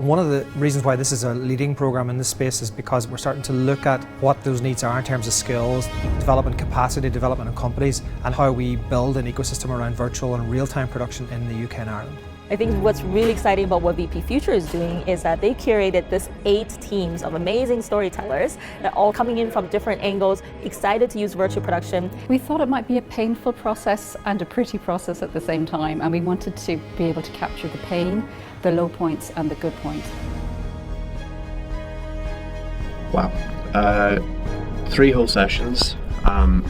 One of the reasons why this is a leading program in this space is because we're starting to look at what those needs are in terms of skills, development capacity, development in companies, and how we build an ecosystem around virtual and real-time production in the UK and Ireland. I think what's really exciting about what VP Future is doing is that they curated this 8 teams of amazing storytellers that are all coming in from different angles, excited to use virtual production. We thought it might be a painful process and a pretty process at the same time, and we wanted to be able to capture the pain, the low points and the good points. Wow. 3 whole sessions.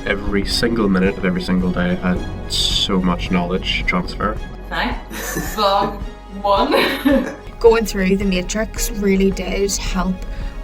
Every single minute of every single day had so much knowledge transfer. Vlog 1. Going through the matrix really did help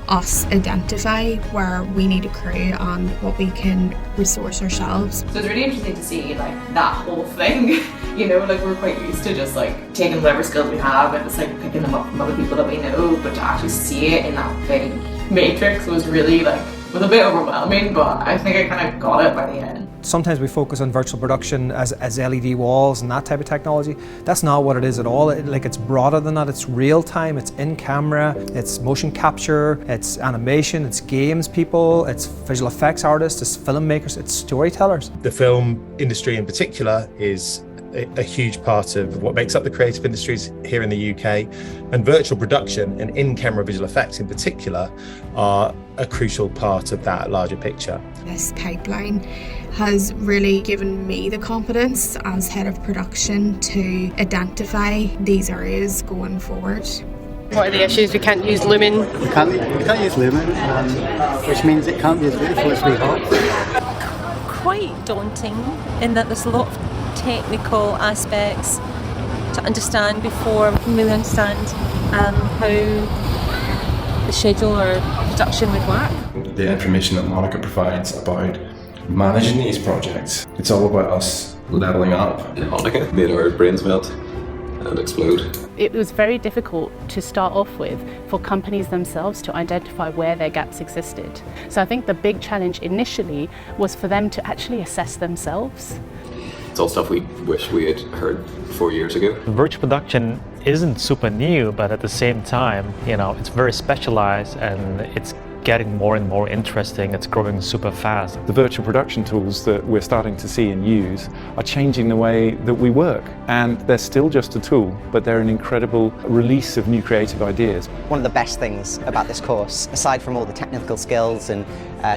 us identify where we need a crew and what we can resource ourselves. So it's really interesting to see like that whole thing. You know, like we're quite used to just like taking whatever skills we have and just like picking them up from other people that we know, but to actually see it in that big matrix was really like, was a bit overwhelming, but I think I kind of got it by the end. Sometimes we focus on virtual production as LED walls and that type of technology. That's not what it is at all. It's broader than that. It's real time, it's in camera, it's motion capture, it's animation, it's games people, it's visual effects artists, it's filmmakers, it's storytellers. The film industry in particular is a huge part of what makes up the creative industries here in the UK, and virtual production and in-camera visual effects in particular are a crucial part of that larger picture. This pipeline has really given me the confidence as head of production to identify these areas going forward. What are the issues? We can't use Lumen. We can't use Lumen, which means it can't be as beautiful as we hope. Quite daunting in that there's a lot of technical aspects to understand before we really understand how the schedule or production would work. The information that Monica provides about managing these projects, it's all about us leveling up. Monica made our brains melt and explode. It was very difficult to start off with for companies themselves to identify where their gaps existed. So I think the big challenge initially was for them to actually assess themselves. It's all stuff we wish we had heard 4 years ago. Virtual production isn't super new, but at the same time, it's very specialized and it's getting more and more interesting. It's growing super fast. The virtual production tools that we're starting to see and use are changing the way that we work, and they're still just a tool, but they're an incredible release of new creative ideas. One of the best things about this course, aside from all the technical skills and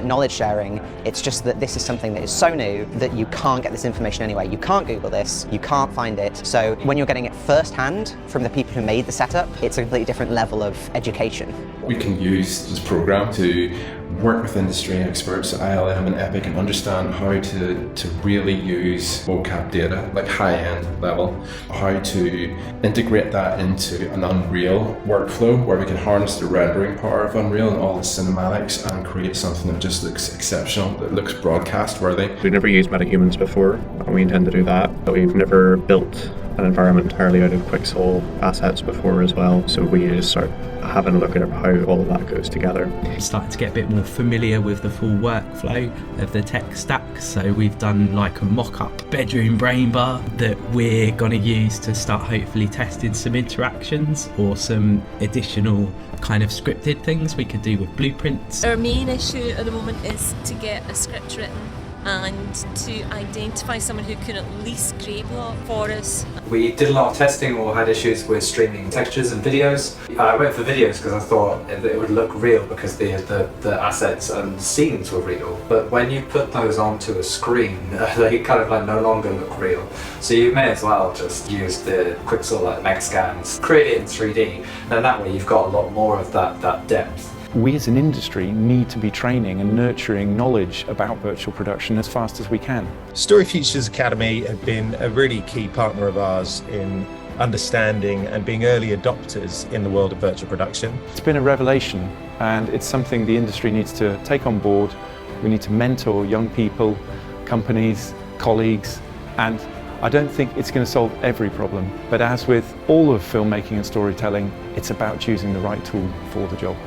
knowledge sharing, it's just that this is something that is so new that you can't get this information anyway. You can't Google this, you can't find it. So when you're getting it firsthand from the people who made the setup, it's a completely different level of education. We can use this program to work with industry experts at ILM and Epic and understand how to really use vocab data, like high-end level, how to integrate that into an Unreal workflow where we can harness the rendering power of Unreal and all the cinematics and create something that just looks exceptional, that looks broadcast worthy. We've never used metahumans before, and we intend to do that, but we've never built an environment entirely out of Quixel assets before as well, so we need to start having a look at how all of that goes together. Starting to get a bit more familiar with the full workflow of the tech stack, so we've done like a mock-up bedroom brain bar that we're going to use to start hopefully testing some interactions or some additional kind of scripted things we could do with blueprints. Our main issue at the moment is to get a script written and to identify someone who can at least create block for us. We did a lot of testing or had issues with streaming textures and videos. I went for videos because I thought that it would look real because the assets and scenes were real. But when you put those onto a screen, they kind of like no longer look real. So you may as well just use the Quixel like mech scans, create it in 3D, and that way you've got a lot more of that depth. We as an industry need to be training and nurturing knowledge about virtual production as fast as we can. StoryFutures Academy have been a really key partner of ours in understanding and being early adopters in the world of virtual production. It's been a revelation, and it's something the industry needs to take on board. We need to mentor young people, companies, colleagues, and I don't think it's going to solve every problem, but as with all of filmmaking and storytelling, it's about choosing the right tool for the job.